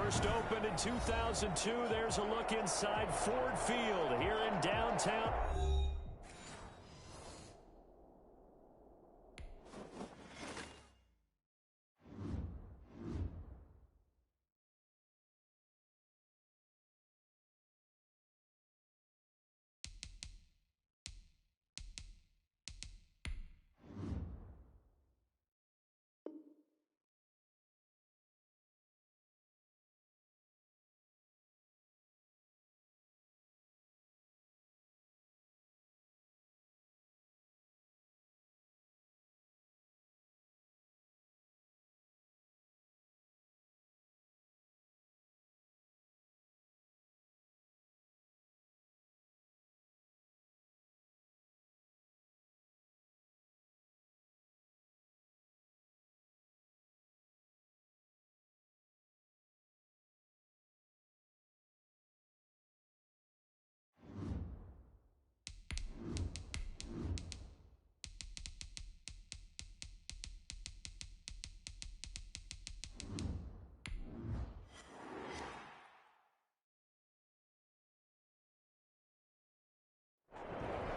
First opened in 2002. There's a look inside Ford Field here in downtown.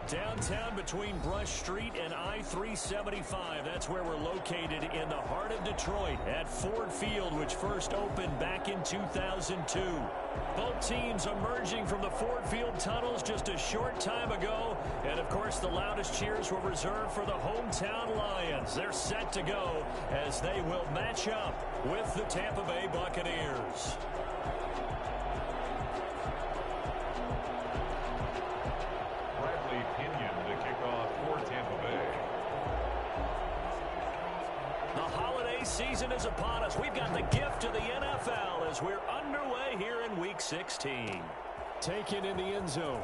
Downtown between Brush Street and I-375. That's where we're located in the heart of Detroit at Ford Field, which first opened back in 2002. Both teams emerging from the Ford Field tunnels just a short time ago. And, of course, the loudest cheers were reserved for the hometown Lions. They're set to go as they will match up with the Tampa Bay Buccaneers. Season is upon us. We've got the gift of the NFL as we're underway here in Week 16. Taken in the end zone.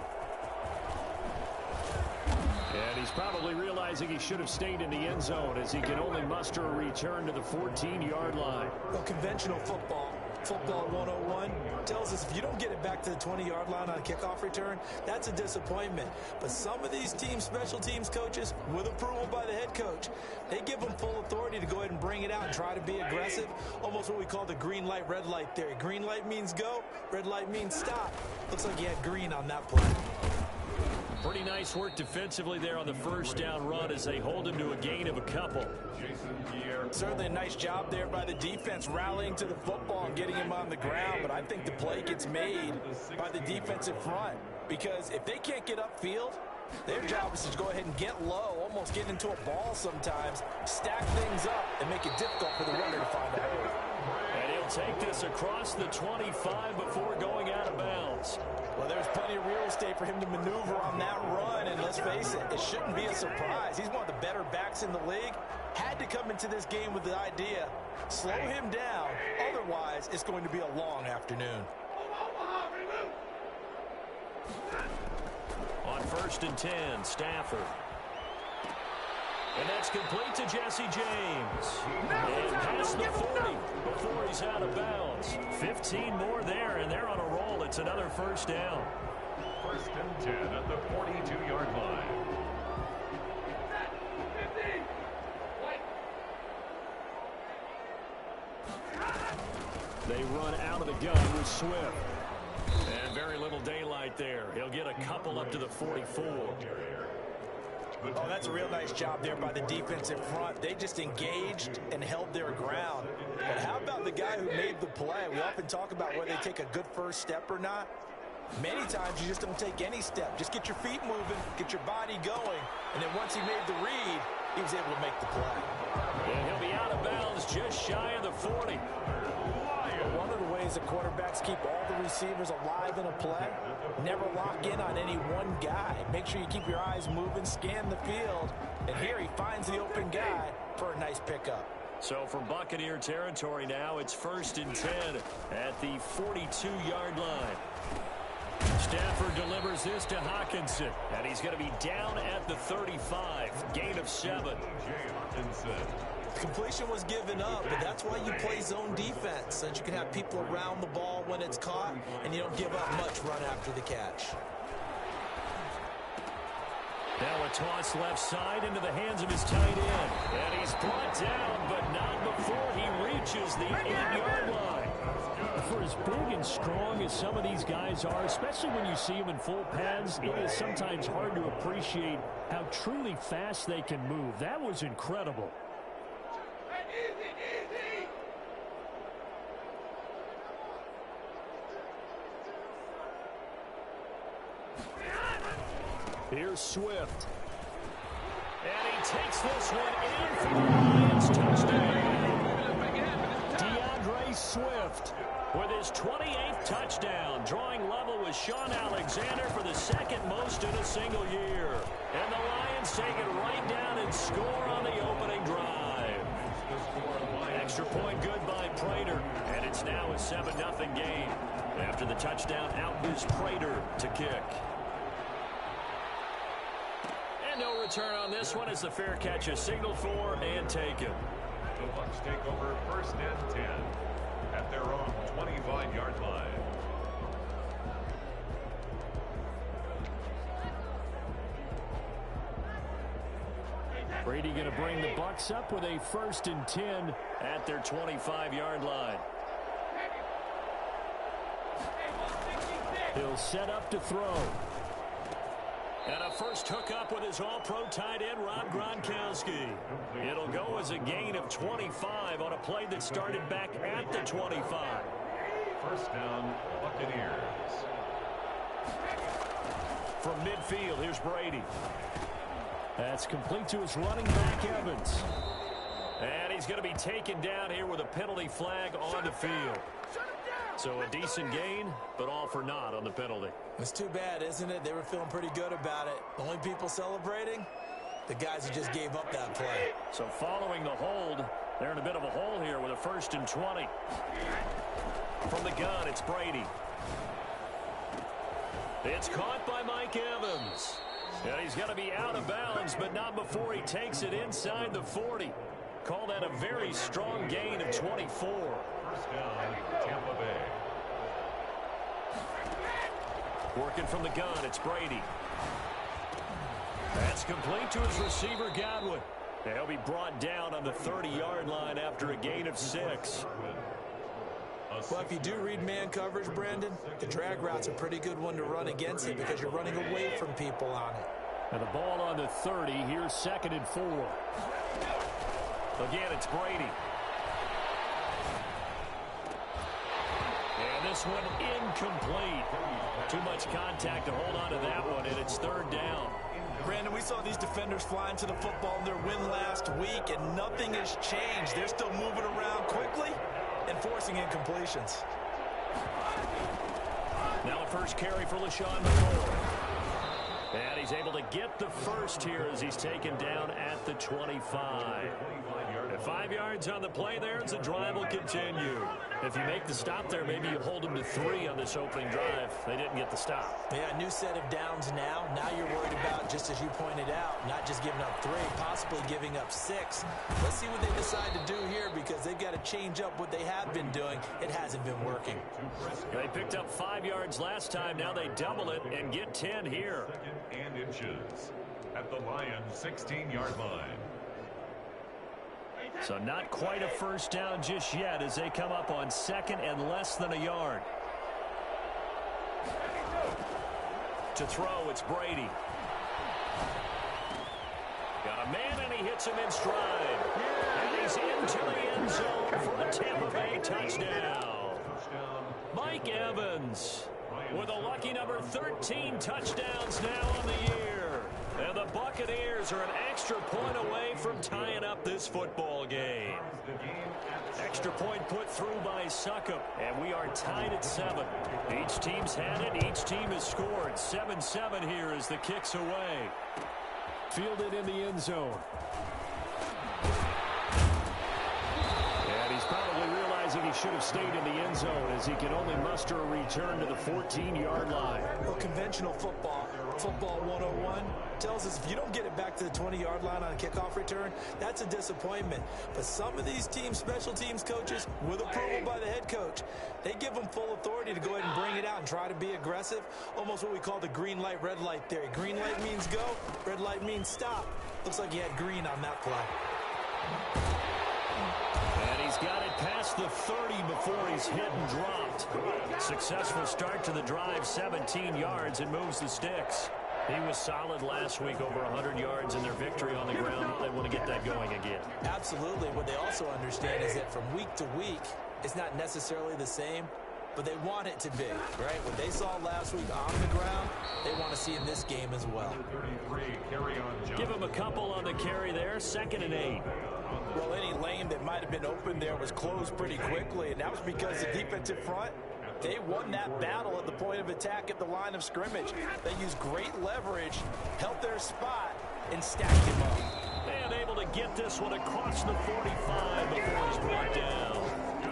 And he's probably realizing he should have stayed in the end zone as he can only muster a return to the 14-yard line. Well, conventional football 101 tells us if you don't get it back to the 20-yard line on a kickoff return, that's a disappointment. But some of these special teams coaches, with approval by the head coach, they give them full authority to go ahead and bring it out and try to be aggressive, almost what we call the green light, red light theory. Green light means go, red light means stop. Looks like he had green on that play. Pretty nice work defensively there on the first down run as they hold him to a gain of a couple. Certainly a nice job there by the defense rallying to the football and getting him on the ground, but I think the play gets made by the defensive front because if they can't get upfield, their job is to go ahead and get low, almost get into a ball sometimes, stack things up, and make it difficult for the runner to find a hole. And he'll take this across the 25 before going out of bounds. Well, there's plenty of real estate for him to maneuver on that run, and let's face it, it shouldn't be a surprise. He's one of the better backs in the league. Had to come into this game with the idea, slow him down, otherwise it's going to be a long afternoon. On 1st and 10, Stafford. And that's complete to Jesse James. And past the 40 before he's out of bounds. 15 more there, and they're on a roll. It's another first down. 1st and 10 at the 42-yard line. They run out of the gun with Swift. And very little daylight there. He'll get a couple up to the 44. Oh, that's a real nice job there by the defensive front. They just engaged and held their ground. But how about the guy who made the play? We often talk about whether they take a good first step or not. Many times you just don't take any step. Just get your feet moving, get your body going, and then once he made the read, he was able to make the play. And he'll be out of bounds just shy of the 40. One of the ways the quarterbacks keep all the receivers alive in a play, never lock in on any one guy. Make sure you keep your eyes moving, scan the field, and here he finds the open guy for a nice pickup. So from Buccaneer territory now, it's 1st and 10 at the 42-yard line. Stafford delivers this to Hockenson, and he's going to be down at the 35, gain of 7. Completion was given up, but that's why you play zone defense, so that you can have people around the ball when it's caught, and you don't give up much run after the catch. Now a toss left side into the hands of his tight end, and he's brought down, but not before he reaches the 8-yard line. For as big and strong as some of these guys are, especially when you see them in full pads, it is sometimes hard to appreciate how truly fast they can move. That was incredible. Here's Swift. And he takes this one in for the Lions touchdown. Swift with his 28th touchdown, drawing level with Sean Alexander for the second most in a single year. And the Lions take it right down and score on the opening drive. Extra point good by Prater, and it's now a 7-0 game. After the touchdown, out is Prater to kick. And no return on this one as the fair catch is signaled for and taken. The Bucs take over 1st and 10 at their own 25-yard line. Brady going to bring the Bucs up with a 1st and 10 at their 25-yard line. He'll set up to throw. And a first hookup with his all-pro tight end, Rob Gronkowski. It'll go as a gain of 25 on a play that started back at the 25. 1st down, Buccaneers. From midfield, here's Brady. That's complete to his running back, Evans. And he's going to be taken down here with a penalty flag on the field. So a decent gain, but all for naught on the penalty. It's too bad, isn't it? They were feeling pretty good about it. The only people celebrating, the guys who just gave up that play. So following the hold, they're in a bit of a hole here with a 1st and 20. From the gun, it's Brady. It's caught by Mike Evans. And he's going to be out of bounds, but not before he takes it inside the 40. Call that a very strong gain of 24. 1st down, Tampa Bay. Working from the gun, it's Brady. That's complete to his receiver, Godwin. And he'll be brought down on the 30-yard line after a gain of 6. Well, if you do read man coverage, Brandon, the drag route's a pretty good one to run against it because you're running away from people on it. And the ball on the 30. Here's 2nd and 4. Again, it's Brady. And this one incomplete. Too much contact to hold on to that one, and it's 3rd down. Brandon, we saw these defenders flying to the football in their win last week, and nothing has changed. They're still moving around quickly and forcing incompletions. Now a first carry for LaShawn McCoy. And he's able to get the first here as he's taken down at the 25. At 5 yards on the play there, as the drive will continue. If you make the stop there, maybe you hold them to 3 on this opening drive. They didn't get the stop. Yeah, new set of downs now. Now you're worried about, just as you pointed out, not just giving up 3, possibly giving up 6. Let's see what they decide to do here because they've got to change up what they have been doing. It hasn't been working. They picked up 5 yards last time. Now they double it and get 10 here. 2nd and inches at the Lions' 16-yard line. So not quite a first down just yet as they come up on 2nd and less than a yard. To throw, it's Brady. Got a man, and he hits him in stride. And he's into the end zone for a Tampa Bay touchdown. Mike Evans with a lucky number 13 touchdowns now on the year. And the Buccaneers are an extra point away from tying up this football game. Extra point put through by Succop, and we are tied at 7. Each team's had it. Each team has scored. 7-7 here as the kick's away. Fielded in the end zone. And he's probably realizing he should have stayed in the end zone as he can only muster a return to the 14-yard line. Well, conventional football 101, tells us if you don't get it back to the 20-yard line on a kickoff return, that's a disappointment. But some of these teams, special teams coaches, with approval by the head coach, they give them full authority to go ahead and bring it out and try to be aggressive. Almost what we call the green light, red light theory. Green light means go, red light means stop. Looks like he had green on that play. And he's got it past the 30 before he he's hit and dropped. Successful start to the drive, 17 yards, and moves the sticks. He was solid last week, over 100 yards in their victory on the ground. They want to get that going again. Absolutely. What they also understand is that from week to week, it's not necessarily the same, but they want it to be, right? What they saw last week on the ground, they want to see in this game as well. 33, carry on. Give him a couple on the carry there, 2nd and 8. Well, any lane that might have been open there was closed pretty quickly, and that was because the defensive front, they won that battle at the point of attack at the line of scrimmage. They used great leverage, held their spot, and stacked him up. And able to get this one across the 45 before he's brought down.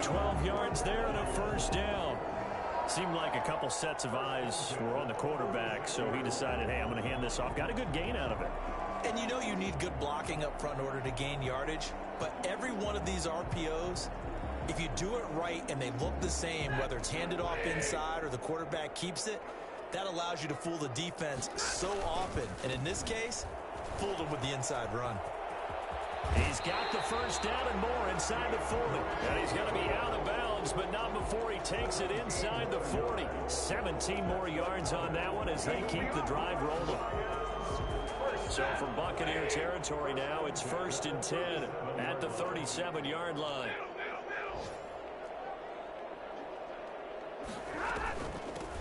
12 yards there and a first down. Seemed like a couple sets of eyes were on the quarterback, so he decided, hey, I'm going to hand this off. Got a good gain out of it. And you know you need good blocking up front in order to gain yardage, but every one of these RPOs, if you do it right and they look the same, whether it's handed off inside or the quarterback keeps it, that allows you to fool the defense so often. And in this case, fooled them with the inside run. He's got the first down and more inside the 40. And he's going to be out of bounds, but not before he takes it inside the 40. 17 more yards on that one as they keep the drive rolling. So from Buccaneer territory now, it's 1st and 10 at the 37-yard line.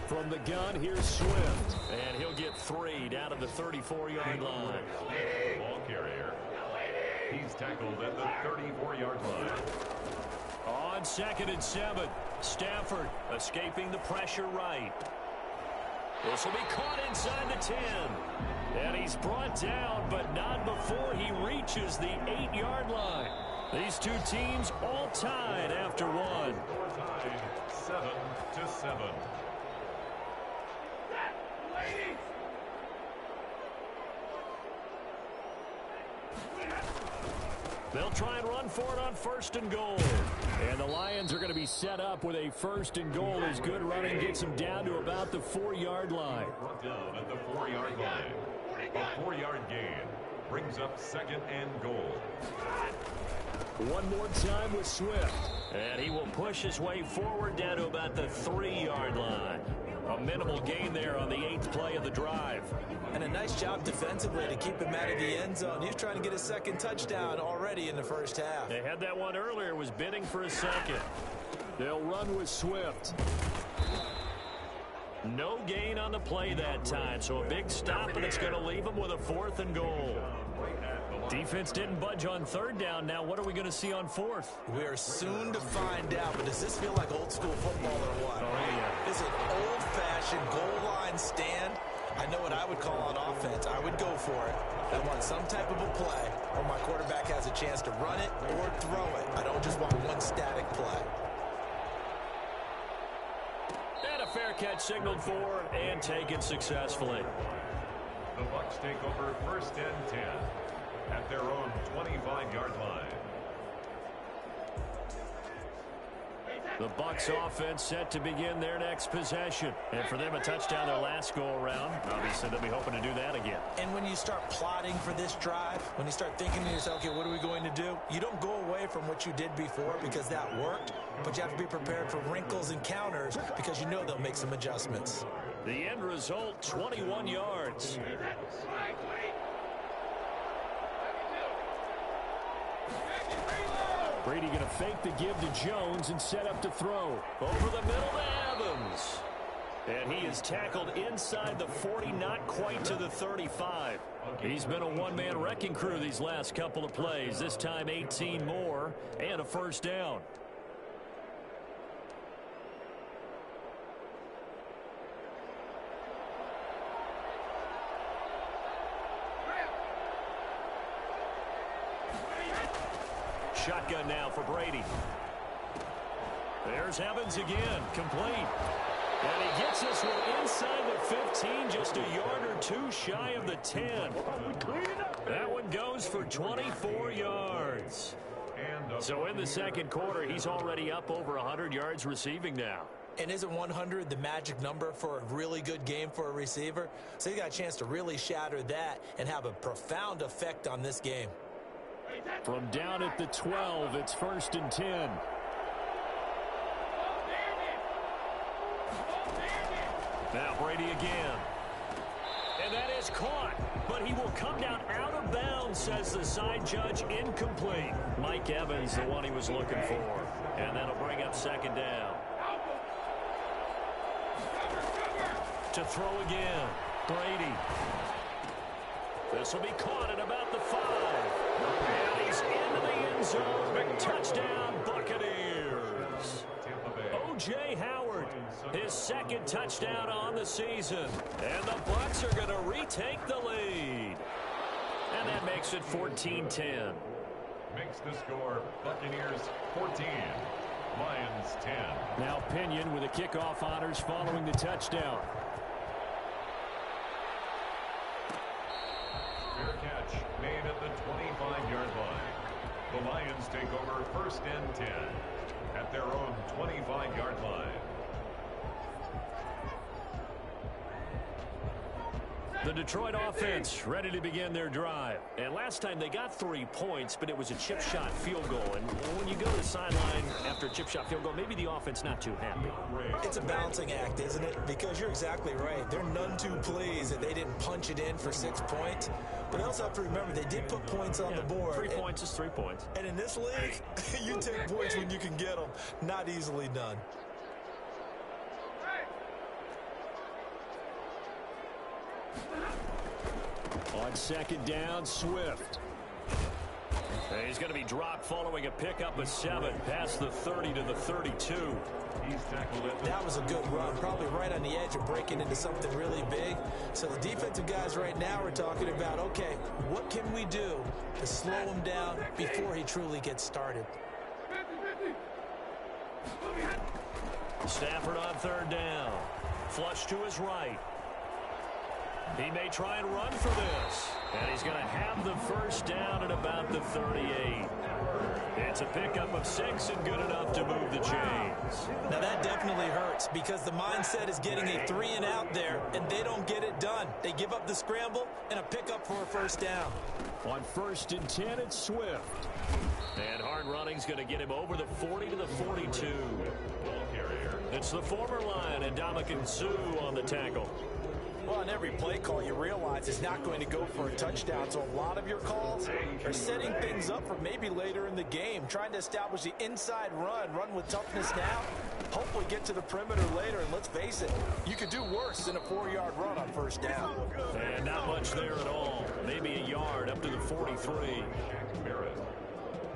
From the gun, here's Swift. And he'll get 3 down to the 34-yard line. Ball carrier. He's tackled at the 34-yard line. On 2nd and 7, Stafford escaping the pressure right. This will be caught inside the 10. And he's brought down, but not before he reaches the 8-yard line. These two teams all tied after one. 7-7. They'll try and run for it on 1st and goal. And the Lions are going to be set up with a 1st and goal as good running gets them down to about the 4-yard line. Down at the 4-yard line. A 4-yard gain brings up 2nd and goal. One more time with Swift. And he will push his way forward down to about the 3-yard line. A minimal gain there on the 8th play of the drive. And a nice job defensively to keep him out of the end zone. He was trying to get a 2nd touchdown already in the first half. They had that one earlier, was bidding for a 2nd. They'll run with Swift. No gain on the play that time, so a big stop, and it's going to leave them with a 4th and goal. Defense didn't budge on 3rd down. Now what are we going to see on 4th? We are soon to find out, but does this feel like old school football or what? Oh, yeah. This is an old-fashioned goal line stand. I know what I would call on offense. I would go for it. I want some type of a play where my quarterback has a chance to run it or throw it. I don't just want one static play. And a fair catch signaled for and taken successfully. The Bucs take over 1st and 10 at their own 25-yard line. The Bucs offense set to begin their next possession. And for them, a touchdown their last go-around. Obviously, they'll be hoping to do that again. And when you start plotting for this drive, when you start thinking to yourself, okay, what are we going to do? You don't go away from what you did before because that worked, but you have to be prepared for wrinkles and counters because you know they'll make some adjustments. The end result, 21 yards. Brady going to fake the give to Jones and set up to throw. Over the middle to Evans. And he is tackled inside the 40, not quite to the 35. He's been a one-man wrecking crew these last couple of plays. This time 18 more and a first down. Shotgun now for Brady. There's Evans again, complete. And he gets this one inside the 15, just a yard or two shy of the 10. That one goes for 24 yards. So in the second quarter, he's already up over 100 yards receiving now. And isn't 100 the magic number for a really good game for a receiver? So you got a chance to really shatter that and have a profound effect on this game. From down at the 12, it's 1st and 10. Now Brady again. And that is caught. But he will come down out of bounds, says the side judge. Incomplete. Mike Evans, the one he was looking for. And that'll bring up second down. To throw again. Brady. This will be caught at about the 5. And he's into the end zone. Touchdown, Buccaneers. O.J. Howard, his second touchdown on the season. And the Bucs are going to retake the lead. And that makes it 14-10. Makes the score Buccaneers 14, Lions 10. Now Pinion with the kickoff honors following the touchdown. Fair catch made at the 25-yard line. The Lions take over first and 10 at their own 25-yard line. The Detroit offense ready to begin their drive. And last time they got 3 points, but it was a chip shot field goal. And when you go to the sideline after a chip shot field goal, maybe the offense not too happy. It's a balancing act, isn't it? Because you're exactly right. They're none too pleased that they didn't punch it in for 6 points. But they also have to remember they did put points on the board. 3 points is 3 points. And in this league, you take points when you can get them. Not easily done. On second down, Swift. And he's going to be dropped following a pickup of 7 past the 30 to the 32. He's tackled it. That was a good run, probably right on the edge of breaking into something really big. So the defensive guys right now are talking about, okay, what can we do to slow him down before he truly gets started? Stafford on third down. Flush to his right. He may try and run for this. And he's going to have the first down at about the 38. It's a pickup of 6 and good enough to move the chains. Now that definitely hurts because the mindset is getting a 3 and out there, and they don't get it done. They give up the scramble and a pickup for a first down. On first and 10, it's Swift. And hard running's going to get him over the 40 to the 42. Ball carrier. It's the former Lion and Ndamukong Suh on the tackle. Well, on every play call, you realize it's not going to go for a touchdown. So a lot of your calls are setting things up for maybe later in the game, trying to establish the inside run with toughness now, hopefully get to the perimeter later. And let's face it, you could do worse than a 4-yard run on first down. And not much there at all. Maybe a yard up to the 43.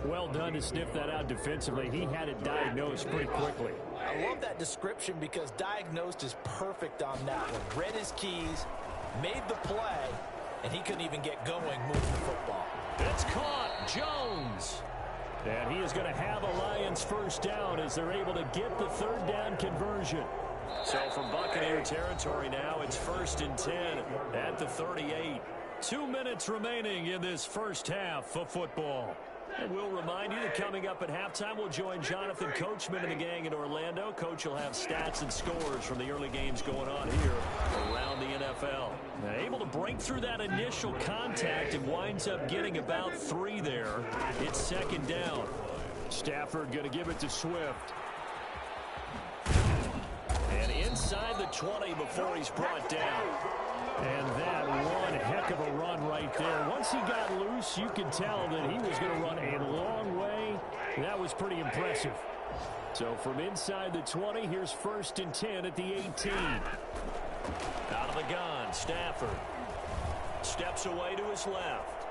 Well done to sniff that out defensively. He had it diagnosed pretty quickly. I love that description because diagnosed is perfect on that one. Read his keys, made the play, and he couldn't even get going moving the football. It's caught. Jones. And he is going to have a Lions first down as they're able to get the third down conversion. So from Buccaneer territory now, it's first and 10 at the 38. 2 minutes remaining in this first half of football. And we'll remind you that coming up at halftime, we'll join Jonathan Coachman and the gang in Orlando. Coach will have stats and scores from the early games going on here around the NFL. Now, able to break through that initial contact and winds up getting about 3 there. It's second down. Stafford going to give it to Swift. And inside the 20 before he's brought down. And that one heck of a run right there. Once he got loose, you could tell that he was going to run a long way. That was pretty impressive. So from inside the 20, here's first and 10 at the 18. Out of the gun, Stafford. Steps away to his left.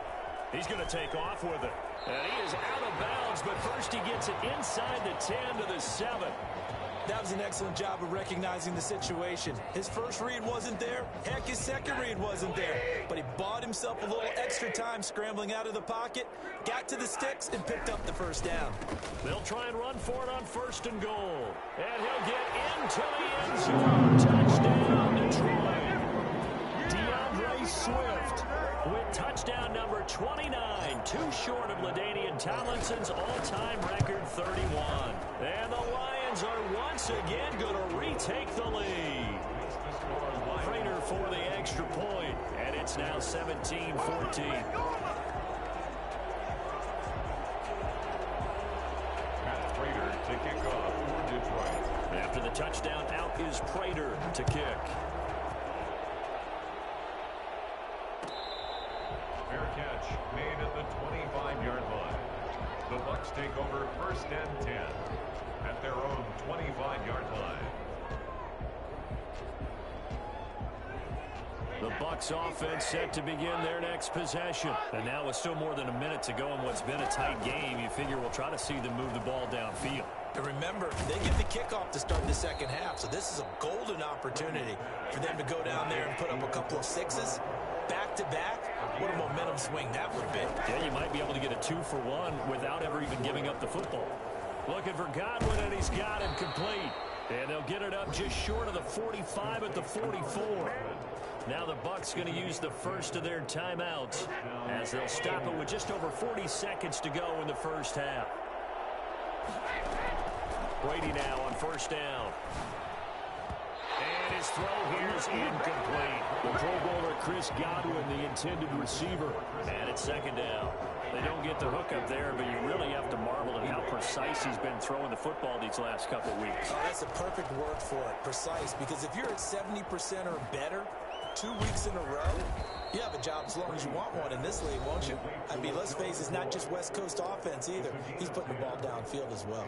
He's going to take off with it. And he is out of bounds, but first he gets it inside the 10 to the 7. That was an excellent job of recognizing the situation. His first read wasn't there. Heck, his second read wasn't there. But he bought himself a little extra time scrambling out of the pocket, got to the sticks, and picked up the first down. They'll try and run for it on first and goal. And he'll get into the end zone. Touchdown, Detroit. DeAndre Swift with touchdown number 29, too short of LaDainian Tomlinson's all-time record 31. And the Lions are once again going to retake the lead. Prater for the extra point, and it's now 17-14. Prater to kick off for Detroit. Yeah, After the touchdown, out is Prater to kick. Fair catch made at the 25-yard line. The Bucs take over first and 10 at their own 25-yard line. The Bucs offense set to begin their next possession. And now with still more than a minute to go in what's been a tight game, you figure we'll try to see them move the ball downfield. And remember, they get the kickoff to start the second half, so this is a golden opportunity for them to go down there and put up a couple of sixes back-to-back. What a momentum swing that would be. Yeah, you might be able to get a 2-for-1 without ever even giving up the football. Looking for Godwin, and he's got it complete. And they'll get it up just short of the 45 at the 44. Now the Bucs going to use the first of their timeouts as they'll stop it with just over 40 seconds to go in the first half. Brady now on first down. And his throw here is incomplete. The Pro Bowler Chris Godwin, the intended receiver. And it's second down. They don't get the hook up there, but you really have to marvel at how precise he's been throwing the football these last couple weeks. Oh, that's a perfect word for it, precise, because if you're at 70% or better 2 weeks in a row, you have a job as long as you want one in this league, won't you? I mean, let's face it, it's not just West Coast offense either. He's putting the ball downfield as well.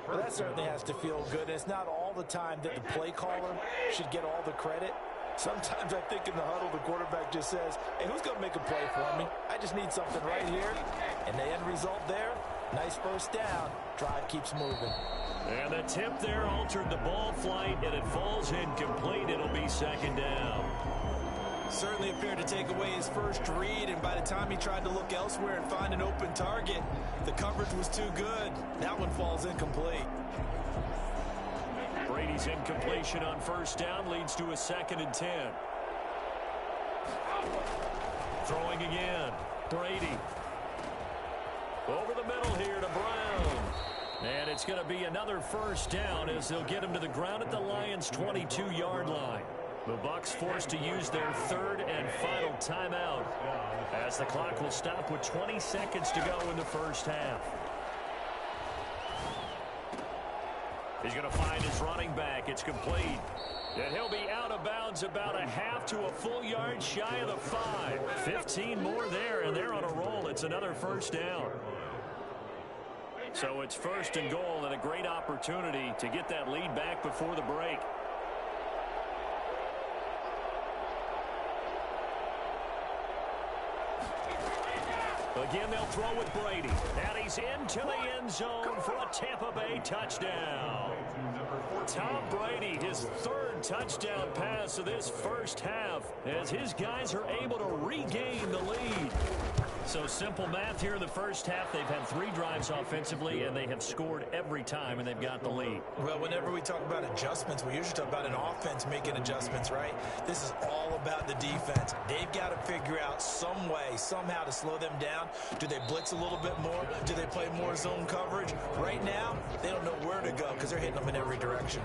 Well, that certainly has to feel good. It's not all the time that the play caller should get all the credit. Sometimes I think in the huddle, the quarterback just says, hey, who's going to make a play for me? I just need something right here. And the end result there, nice first down. Drive keeps moving. And the tip there altered the ball flight, and it falls incomplete. It'll be second down. Certainly appeared to take away his first read, and by the time he tried to look elsewhere and find an open target, the coverage was too good. That one falls incomplete. Brady's incompletion on first down leads to a 2nd and 10. Throwing again. Brady. Over the middle here to Brown. And it's going to be another first down as they'll get him to the ground at the Lions' 22-yard line. The Bucs forced to use their 3rd and final timeout as the clock will stop with 20 seconds to go in the first half. He's going to find his running back. It's complete. And he'll be out of bounds about a half to a full yard shy of the 5. 15 more there, and they're on a roll. It's another first down. So it's 1st and goal, and a great opportunity to get that lead back before the break. Again, they'll throw with Brady. And he's into the end zone for a Tampa Bay touchdown. Tom Brady, his 3rd touchdown pass of this first half, as his guys are able to regain the lead. So simple math here in the first half. They've had 3 drives offensively, and they have scored every time, and they've got the lead. Well, whenever we talk about adjustments, we usually talk about an offense making adjustments, right? This is all about the defense. They've got to figure out some way, somehow to slow them down. Do they blitz a little bit more? Do they play more zone coverage? Right now, they don't know where to go because they're hitting them in every direction.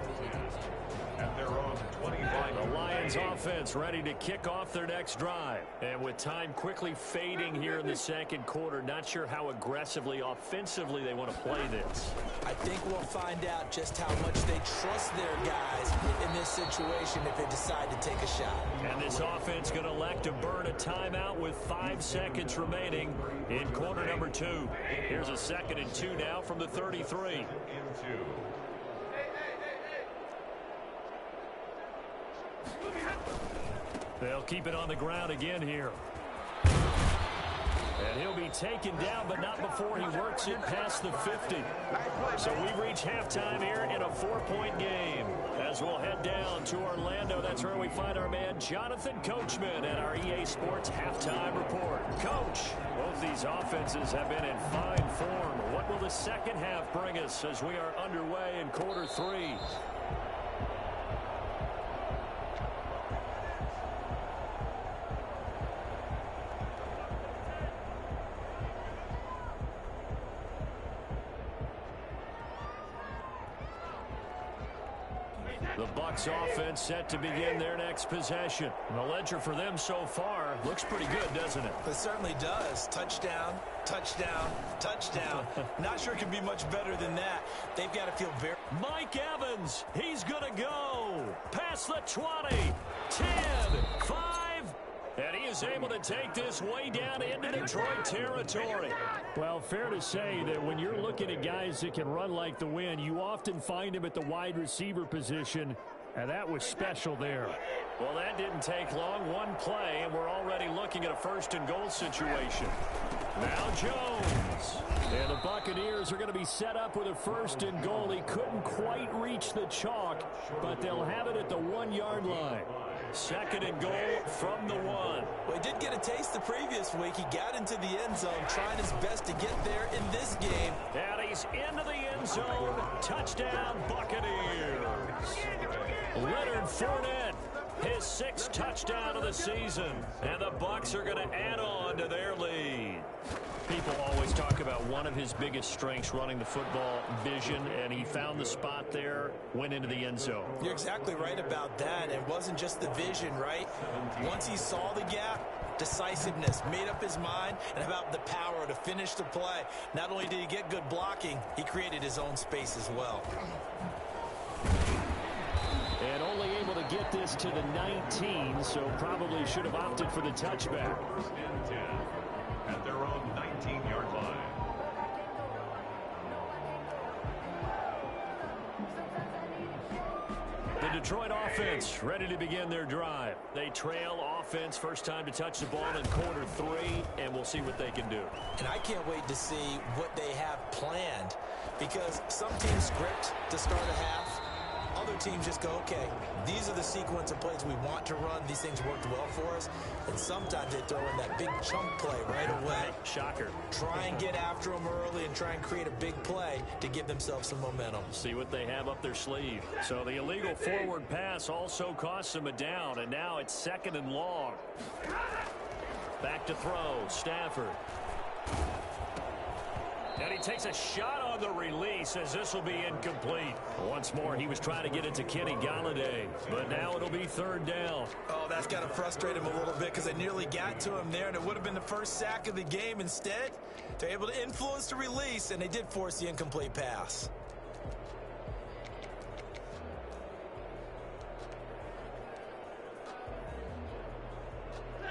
At their own 25. The Lions offense ready to kick off their next drive. And with time quickly fading here in the second quarter, not sure how aggressively, offensively they want to play this. I think we'll find out just how much they trust their guys in this situation if they decide to take a shot. And this offense going to elect to burn a timeout with 5 seconds remaining in quarter number 2. Here's a 2nd and 2 now from the 33. They'll keep it on the ground again here. And he'll be taken down, but not before he works it past the 50. So we reach halftime here in a 4-point game. As we'll head down to Orlando, that's where we find our man Jonathan Coachman at our EA Sports Halftime Report. Coach, both these offenses have been in fine form. What will the second half bring us as we are underway in quarter 3? The Bucs offense set to begin their next possession. The ledger for them so far looks pretty good, doesn't it? It certainly does. Touchdown, touchdown, touchdown. Not sure it can be much better than that. They've got to feel very... Mike Evans, he's going to go. Past the 20, 10, 5. And he is able to take this way down into Detroit territory. Well, fair to say that when you're looking at guys that can run like the wind, you often find him at the wide receiver position, and that was special there. Well, that didn't take long. One play, and we're already looking at a first-and-goal situation. Now Jones. And the Buccaneers are going to be set up with a first-and-goal. He couldn't quite reach the chalk, but they'll have it at the 1-yard line. Second and goal from the 1. Well, he did get a taste the previous week. He got into the end zone, trying his best to get there in this game. And he's into the end zone. Touchdown, Buccaneers. Leonard Fournette, his 6th touchdown of the season. And the Bucs are going to add on to their lead. People always talk about one of his biggest strengths, running the football, vision, and he found the spot there, went into the end zone. You're exactly right about that. It wasn't just the vision, right? Once he saw the gap, decisiveness, made up his mind, and about the power to finish the play. Not only did he get good blocking, he created his own space as well. And only able to get this to the 19, so probably should have opted for the touchback. First and 10 at their own 19-yard line. The Detroit offense ready to begin their drive. They trail offense, first time to touch the ball in quarter 3, and we'll see what they can do. And I can't wait to see what they have planned, because some teams script to start a half. Other teams just go, okay, these are the sequence of plays we want to run. These things worked well for us. And sometimes they throw in that big chunk play right away. Shocker. Try and get after them early and try and create a big play to give themselves some momentum. See what they have up their sleeve. So the illegal forward pass also costs them a down, and now it's 2nd and long. Back to throw, Stafford. And he takes a shot on the release as this will be incomplete. Once more, he was trying to get it to Kenny Galladay, but now it'll be 3rd down. Oh, that's got to frustrate him a little bit because they nearly got to him there, and it would have been the first sack of the game. Instead, they're able to influence the release, and they did force the incomplete pass.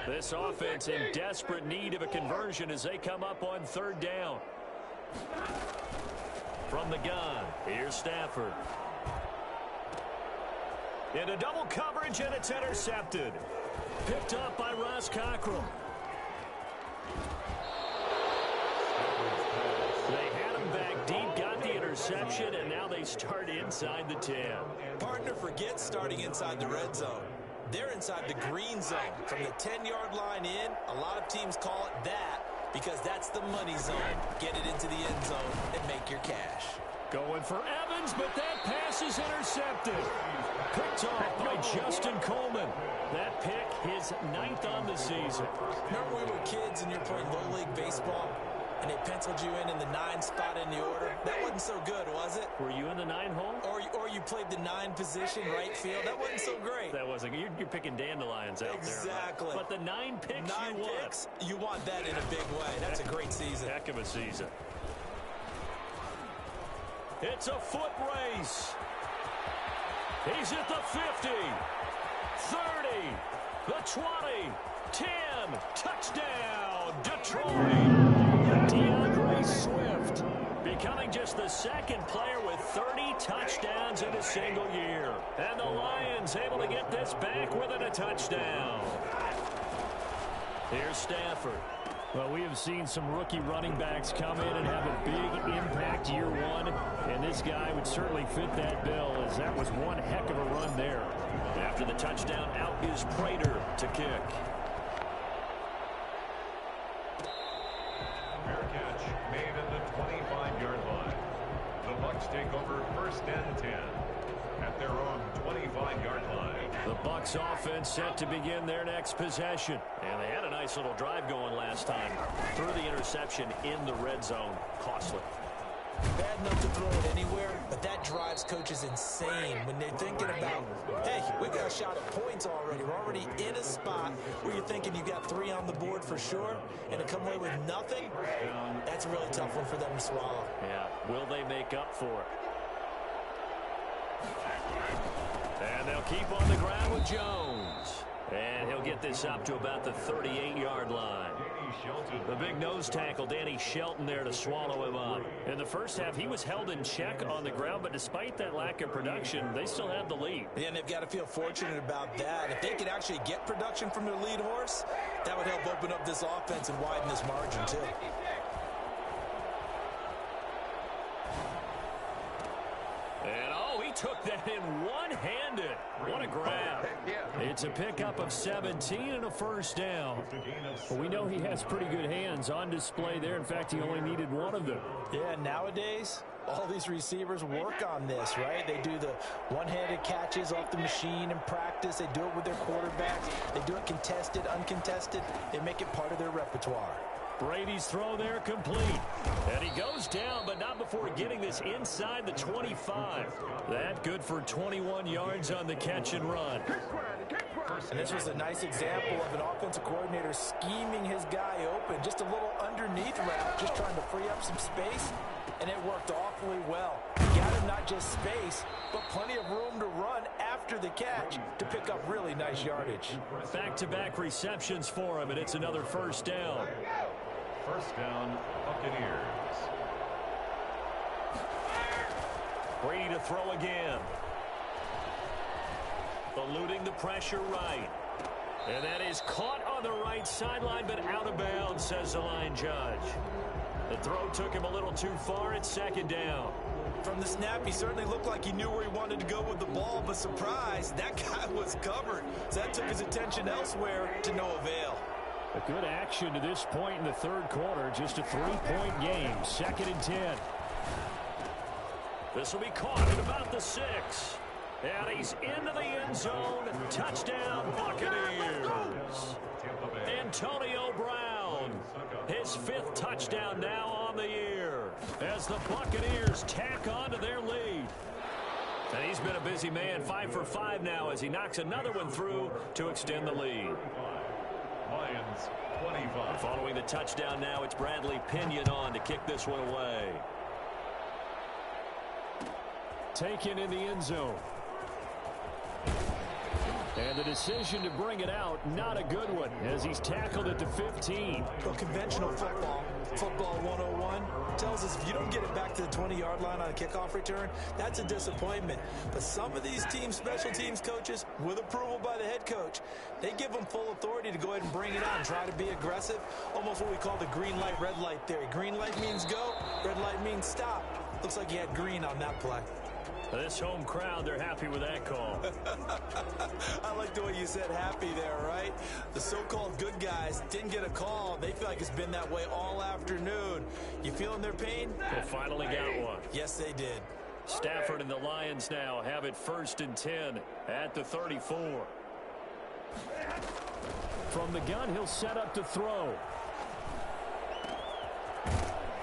This offense in desperate need of a conversion as they come up on 3rd down. From the gun, here's Stafford. Into double coverage, and it's intercepted. Picked up by Ross Cockrell. They had him back deep, got the interception, and now they start inside the 10. Partner forgets starting inside the red zone. They're inside the green zone. From the 10-yard line in, a lot of teams call it that because that's the money zone. Get it into the end zone and make your cash. Going for Evans, but that pass is intercepted. Picked off by Justin Coleman. That pick, his 9th on the season. Remember we were kids and you're playing Little League baseball, and they penciled you in the 9 spot in the order? That wasn't so good, was it? Were you in the 9 hole? Or you played the 9 position, right field? That wasn't so great. That wasn't. You're picking dandelions out there. Exactly. But the 9 picks 9 you want. picks, you want that in a big way. That's a great season. Heck of a season. It's a foot race. He's at the 50, 30, the 20, 10, touchdown, Detroit. DeAndre Swift becoming just the 2nd player with 30 touchdowns in a single year. And the Lions able to get this back within a touchdown. Here's Stafford. Well, we have seen some rookie running backs come in and have a big impact year 1, and this guy would certainly fit that bill, as that was one heck of a run there. After the touchdown, out is Prater to kick. Fair catch made at the 25-yard line. The Bucs take over 1st and 10 at their own 25-yard line. The Bucs offense set to begin their next possession. And they had a nice little drive going last time. Threw the interception in the red zone. Costly. Bad enough to throw it anywhere, but that drives coaches insane when they're thinking about, hey, we got a shot at points already. We're already in a spot where you're thinking you got 3 on the board for sure, and to come away with nothing, that's a really tough one for them to swallow. Yeah, will they make up for it? And they'll keep on the ground with Jones. And he'll get this up to about the 38-yard line. The big nose tackle, Danny Shelton, there to swallow him up. In the first half, he was held in check on the ground, but despite that lack of production, they still have the lead. Yeah, and they've got to feel fortunate about that. If they could actually get production from their lead horse, that would help open up this offense and widen this margin, too. And, oh, he took that in one-handed. What a grab. It's a pickup of 17 and a first down. Well, we know he has pretty good hands on display there. In fact, he only needed one of them. Yeah, nowadays, all these receivers work on this, right? They do the one-handed catches off the machine in practice. They do it with their quarterbacks. They do it contested, uncontested. They make it part of their repertoire. Brady's throw there complete. And he goes down, but not before getting this inside the 25. That good for 21 yards on the catch and run. And this was a nice example of an offensive coordinator scheming his guy open. Just a little underneath route, just trying to free up some space. And it worked awfully well. He got him not just space, but plenty of room to run after the catch to pick up really nice yardage. Back-to-back receptions for him, and it's another first down. First down, Buccaneers. Brady to throw again. Eluding the pressure right. And that is caught on the right sideline, but out of bounds, says the line judge. The throw took him a little too far. It's second down. From the snap, he certainly looked like he knew where he wanted to go with the ball, but surprise, that guy was covered. So that took his attention elsewhere to no avail. A good action to this point in the third quarter. Just a 3-point game. Second and 10. This will be caught at about the 6. And he's into the end zone. Touchdown, Buccaneers. Antonio Brown. His 5th touchdown now on the year. As the Buccaneers tack on to their lead. And he's been a busy man. 5 for 5 now as he knocks another one through to extend the lead. Lions 25. Following the touchdown now, it's Bradley Pinion on to kick this one away. Taken in the end zone. And the decision to bring it out, not a good one, as he's tackled at the 15. Well, conventional football 101, tells us if you don't get it back to the 20-yard line on a kickoff return, that's a disappointment. But some of these special teams coaches, with approval by the head coach, they give them full authority to go ahead and bring it out and try to be aggressive. Almost what we call the green light, red light theory. Green light means go, red light means stop. Looks like he had green on that play. This home crowd, they're happy with that call. I like the way you said happy there, right? The so-called good guys didn't get a call. They feel like it's been that way all afternoon. You feeling their pain? They finally got one. Yes, they did. Stafford and the Lions now have it 1st and 10 at the 34. From the gun, he'll set up to throw.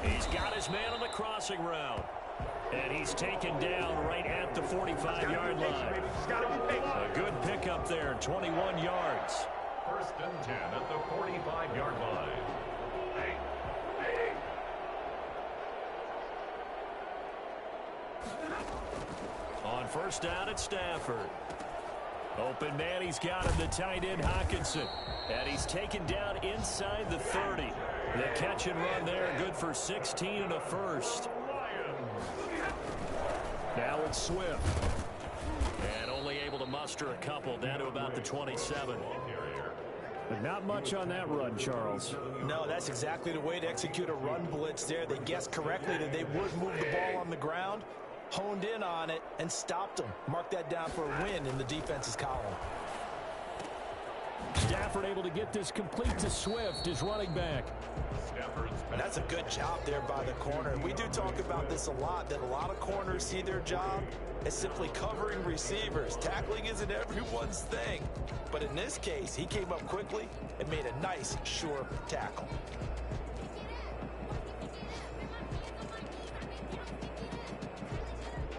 He's got his man on the crossing route. And he's taken down right at the 45-yard line. A good pickup there, 21 yards. 1st and 10 at the 45-yard line. On first down, it's Stafford. Open man, he's got him, the tight end Hockenson. And he's taken down inside the 30. The catch and run there, good for 16 and a first. Now it's Swift. And only able to muster a couple down to about the 27. But not much on that run, Charles. No, that's exactly the way to execute a run blitz there. They guessed correctly that they would move the ball on the ground, honed in on it, and stopped them. Mark that down for a win in the defense's column. Stafford able to get this complete to Swift, his running back. And that's a good job there by the corner. We do talk about this a lot, that a lot of corners see their job as simply covering receivers. Tackling isn't everyone's thing. But in this case, he came up quickly and made a nice, sure tackle.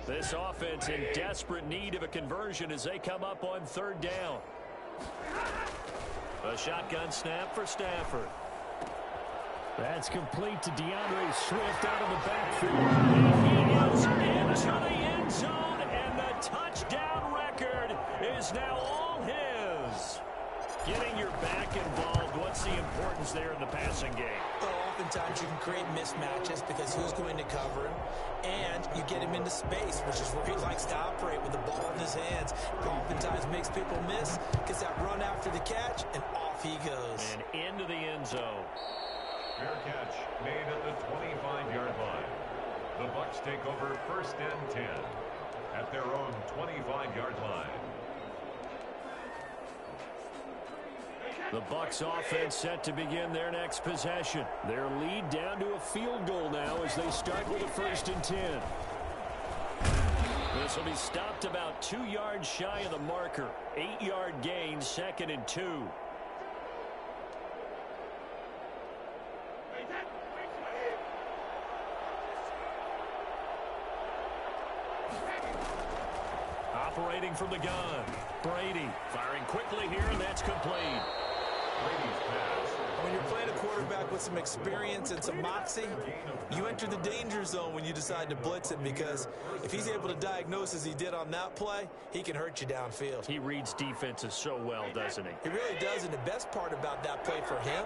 This offense in desperate need of a conversion as they come up on 3rd down. A shotgun snap for Stafford. That's complete to DeAndre Swift out of the backfield. And he goes into the end zone, and the touchdown record is now all his. Getting your back involved, what's the importance there in the passing game? Well, oftentimes you can create mismatches because who's going to cover him, and you get him into space, which is where he likes to operate with the ball in his hands. Oftentimes makes people miss, gets that run after the catch, and off he goes. And into the end zone. Fair catch made at the 25-yard line. The Bucs take over 1st and 10 at their own 25-yard line. The Bucs offense set to begin their next possession. Their lead down to a field goal now as they start with a 1st and 10. This will be stopped about 2 yards shy of the marker. 8-yard gain, 2nd and 2. Operating from the gun. Brady firing quickly here, and that's complete. Brady's pass. When you're playing a quarterback with some experience and some moxie, you enter the danger zone when you decide to blitz him, because if he's able to diagnose as he did on that play, he can hurt you downfield. He reads defenses so well, doesn't he? He really does, and the best part about that play for him,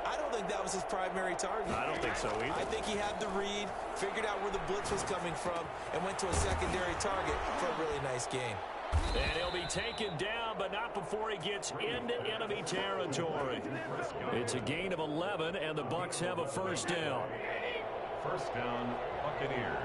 I don't think that was his primary target. I don't think so either. I think he had the read, figured out where the blitz was coming from, and went to a secondary target for a really nice gain. And he'll be taken down, but not before he gets into enemy territory. It's a gain of 11, and the Bucs have a 1st down. 1st down, Buccaneers.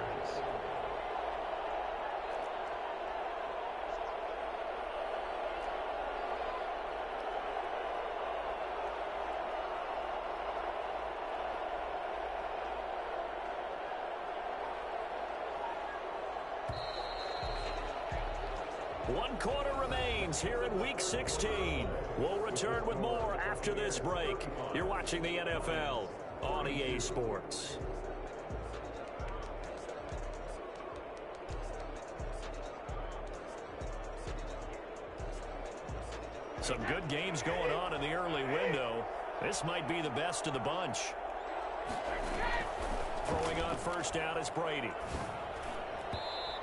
One quarter remains here in Week 16. We'll return with more after this break. You're watching the NFL on EA Sports. Some good games going on in the early window. This might be the best of the bunch. Throwing on 1st down is Brady.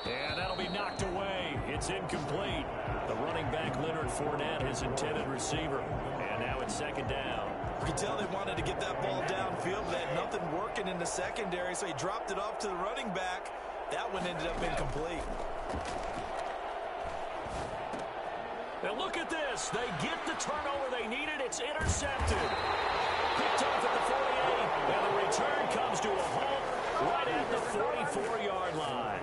And that'll be knocked away. It's incomplete. The running back, Leonard Fournette, his intended receiver. And now it's 2nd down. You can tell they wanted to get that ball downfield, but they had nothing working in the secondary, so he dropped it off to the running back. That one ended up incomplete. And look at this. They get the turnover they needed. It's intercepted. Picked off at the 48, and the return comes to a halt right at the 44-yard line.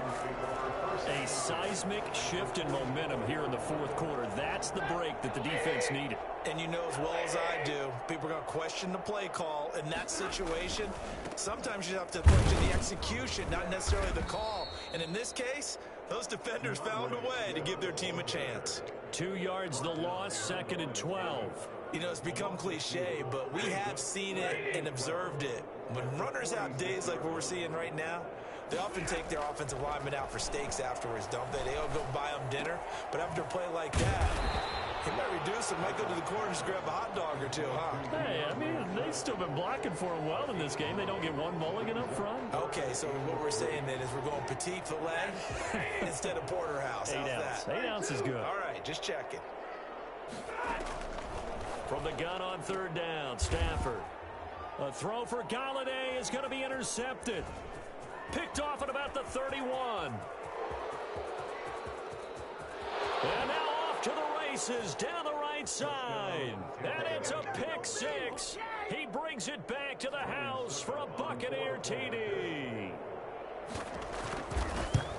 A seismic shift in momentum here in the 4th quarter. That's the break that the defense needed. And you know as well as I do, people are going to question the play call in that situation. Sometimes you have to question the execution, not necessarily the call. And in this case, those defenders found a way to give their team a chance. 2 yards the loss, 2nd and 12. You know, it's become cliche, but we have seen it and observed it. When runners have days like what we're seeing right now, they often take their offensive linemen out for steaks afterwards, don't they? They all go buy them dinner. But after a play like that, he might reduce it, might go to the corner and just grab a hot dog or two, huh? Hey, I mean, they've still been blocking for him well in this game. They don't get one mulligan up front. Okay, so what we're saying then is we're going petite filet instead of porterhouse. How's 8 ounce. that? 8 ounce is good. All right, just checking. From the gun on 3rd down, Stafford. A throw for Galladay is going to be intercepted. Picked off at about the 31. And now off to the races down the right side. And it's a pick 6. He brings it back to the house for a Buccaneer TD.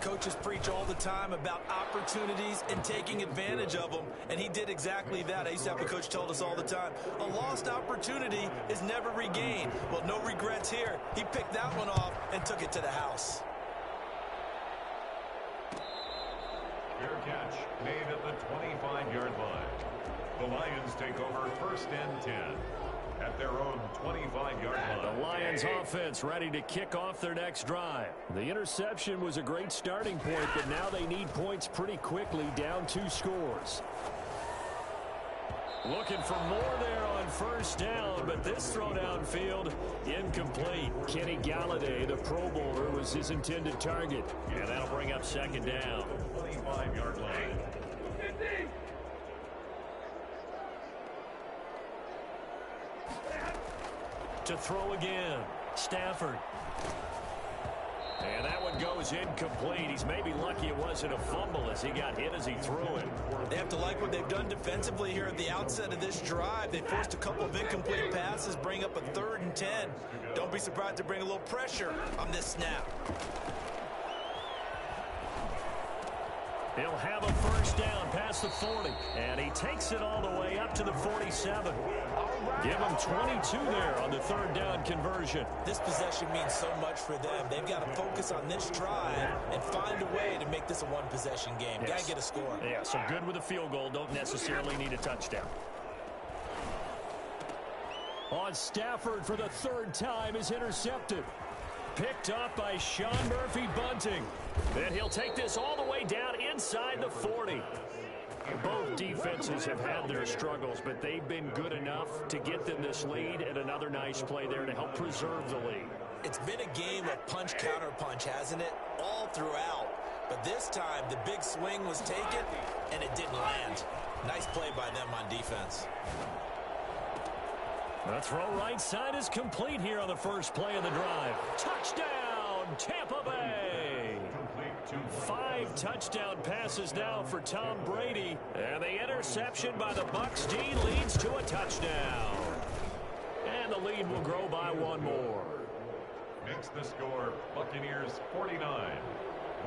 Coaches preach all the time about opportunities and taking advantage of them, and he did exactly that. I used to have a coach told us all the time, a lost opportunity is never regained. Well, no regrets here. He picked that one off and took it to the house. Fair catch made at the 25-yard line. The Lions take over 1st and 10 at their own 25-yard line. The Lions offense ready to kick off their next drive. The interception was a great starting point, but now they need points pretty quickly, down 2 scores. Looking for more there on first down, but this throw downfield, incomplete. Kenny Galladay, the Pro Bowler, was his intended target. And that'll bring up second down. 25-yard line. To throw again, Stafford. And that one goes incomplete. He's maybe lucky it wasn't a fumble as he got hit as he threw it. They have to like what they've done defensively here at the outset of this drive. They forced a couple of incomplete passes, bring up a 3rd and 10. Don't be surprised to bring a little pressure on this snap. He'll have a first down past the 40, and he takes it all the way up to the 47. Give him 22 there on the 3rd down conversion. This possession means so much for them. They've got to focus on this drive and find a way to make this a one-possession game. Yes. Got to get a score. Yeah, so good with a field goal. Don't necessarily need a touchdown. On Stafford for the 3rd time is intercepted. Picked up by Sean Murphy-Bunting. And he'll take this all the way down inside the 40. Both defenses have had their struggles, but they've been good enough to get them this lead, and another nice play there to help preserve the lead. It's been a game of punch-counter-punch, hasn't it? All throughout. But this time, the big swing was taken, and it didn't land. Nice play by them on defense. The throw right side is complete here on the first play of the drive. Touchdown, Tampa Bay! 5 touchdown passes now for Tom Brady. And the interception by the Bucs D leads to a touchdown. And the lead will grow by 1 more. Makes the score Buccaneers 49,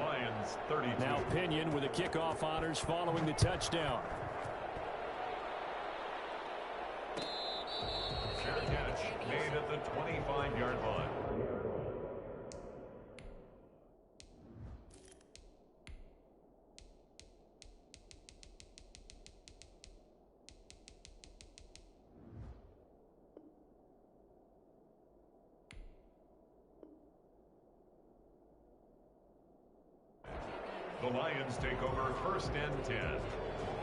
Lions 32. Now Pinion with the kickoff honors following the touchdown. Catch made at the 25-yard line. The Lions take over 1st and 10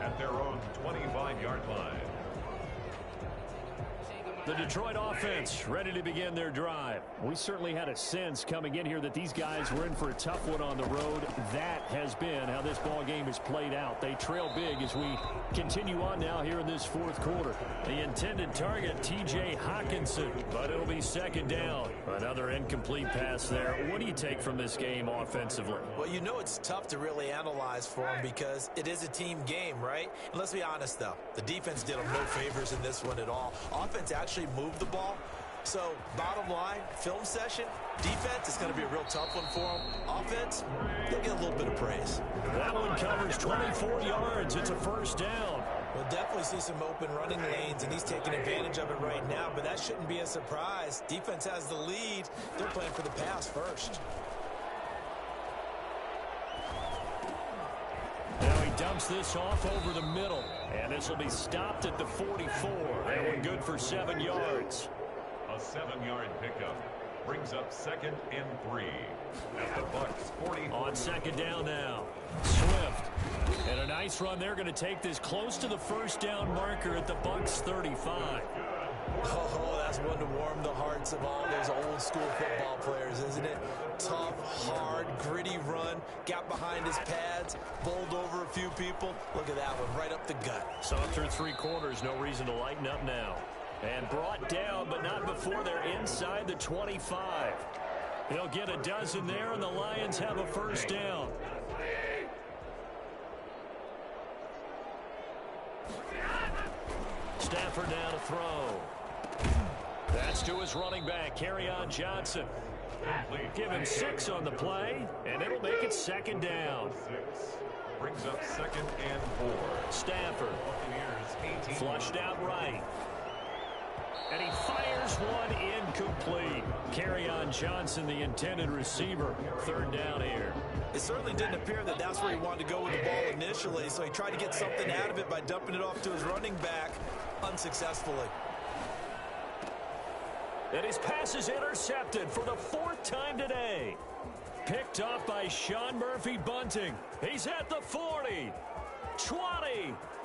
at their own 25-yard line. The Detroit offense ready to begin their drive. We certainly had a sense coming in here that these guys were in for a tough one on the road. That has been how this ball game has played out. They trail big as we continue on now here in this 4th quarter. The intended target, T.J. Hawkinson, but it'll be 2nd down. Another incomplete pass there. What do you take from this game offensively? Well, you know it's tough to really analyze for them because it is a team game, right? And let's be honest, though. The defense did them no favors in this one at all. Offense actually moved the ball. So, bottom line, film session, defense is going to be a real tough one for them. Offense, they'll get a little bit of praise. That one covers 24 yards. It's a first down. We'll definitely see some open running lanes, and he's taking advantage of it right now, but that shouldn't be a surprise. Defense has the lead. They're playing for the pass first. Now he dumps this off over the middle, and this will be stopped at the 44. That one good for 7 yards. A 7-yard pickup brings up 2nd and 3 at the Bucs 40. On 2nd down now, Swift. And a nice run. They're going to take this close to the first down marker at the Bucs 35. Oh, that's one to warm the hearts of all those old school football players, isn't it? Tough, hard, gritty run. Got behind his pads, bowled over a few people. Look at that one, right up the gut. So after 3 quarters, no reason to lighten up now. And brought down, but not before they're inside the 25. They'll get a dozen there, and the Lions have a first down. Stafford now to throw. That's to his running back, Kerryon Johnson. Give him 6 on the play, and it'll make it 2nd down. 6 brings up 2nd and 4. Stafford flushed out right. And he fires one incomplete. Kerryon Johnson, the intended receiver. 3rd down here. It certainly didn't appear that that's where he wanted to go with the ball initially, so he tried to get something out of it by dumping it off to his running back unsuccessfully. And his pass is intercepted for the 4th time today. Picked off by Sean Murphy Bunting. He's at the 40, 20,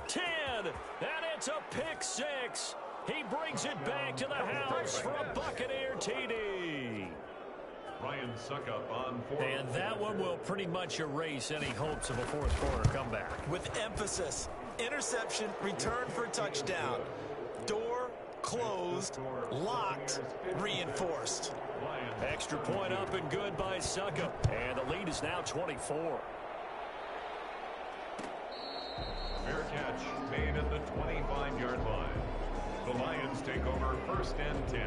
10, and it's a pick 6. He brings it back to the house for a Buccaneer TD. Ryan Suckup on 4. And that one will pretty much erase any hopes of a fourth quarter comeback. With emphasis, interception, return for a touchdown. Door closed, locked, reinforced. Extra point up and good by Suckup. And the lead is now 24. Fair catch made at the 25-yard line. The Lions take over 1st and 10.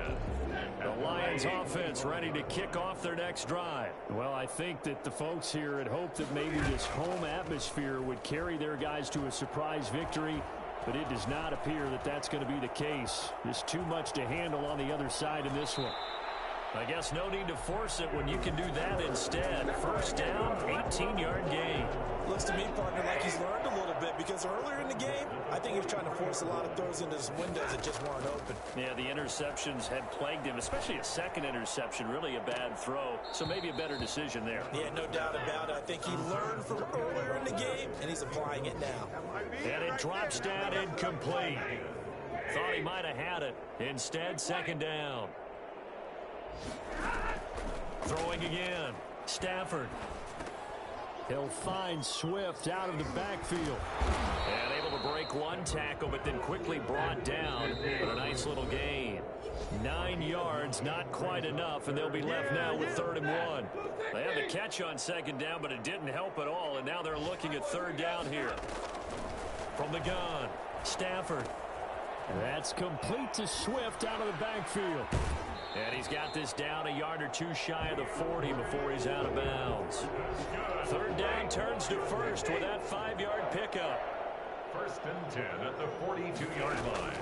The Lions offense ready to kick off their next drive. Well, I think that the folks here had hoped that maybe this home atmosphere would carry their guys to a surprise victory, but it does not appear that that's going to be the case. Just too much to handle on the other side in this one. I guess no need to force it when you can do that instead. 1st down, 18-yard gain. Looks to me, partner, like he's learned a little bit because earlier in the game, I think he was trying to force a lot of throws into his windows that just weren't open. Yeah, the interceptions had plagued him, especially a second interception, really a bad throw. So maybe a better decision there. Yeah, no doubt about it. I think he learned from earlier in the game, and he's applying it now. And it drops down incomplete. Thought he might have had it. Instead, 2nd down. Throwing again. Stafford. He'll find Swift out of the backfield. And able to break one tackle, but then quickly brought down. But a nice little gain. 9 yards, not quite enough, and they'll be left now with 3rd and 1. They had the catch on 2nd down, but it didn't help at all, and now they're looking at 3rd down here. From the gun, Stafford. That's complete to Swift out of the backfield. And he's got this down a yard or two shy of the 40 before he's out of bounds. 3rd down turns to 1st with that 5-yard pickup. 1st and 10 at the 42-yard line.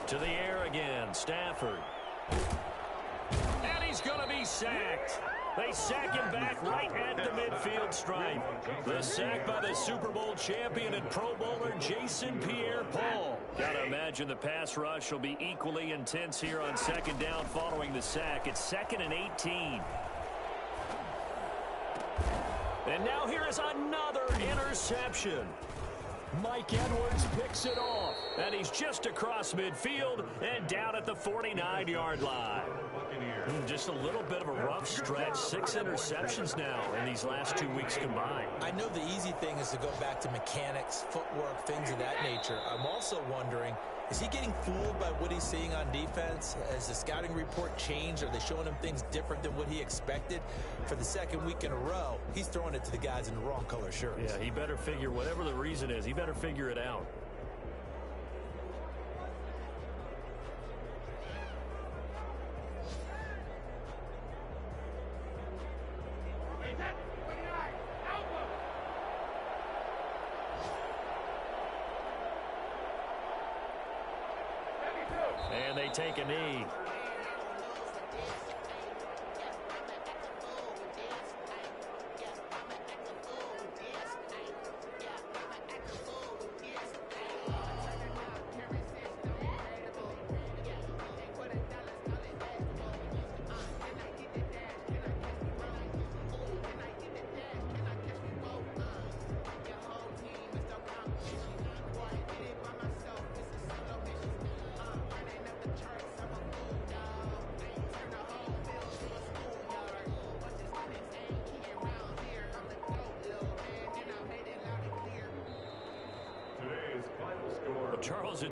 To the air again, Stafford. And he's going to be sacked. They sack him back right at the midfield stripe. The sack by the Super Bowl champion and Pro Bowler Jason Pierre-Paul. Gotta imagine the pass rush will be equally intense here on 2nd down following the sack. It's 2nd and 18. And now here is another interception. Mike Edwards picks it off. And he's just across midfield and down at the 49-yard line. Just a little bit of a rough stretch. 6 interceptions now in these last 2 weeks combined. I know the easy thing is to go back to mechanics, footwork, things of that nature. I'm also wondering, is he getting fooled by what he's seeing on defense? Has the scouting report changed? Are they showing him things different than what he expected? For the 2nd week in a row, he's throwing it to the guys in the wrong color shirts. Yeah, he better figure, whatever the reason is, he better figure it out. And they take a knee. Charles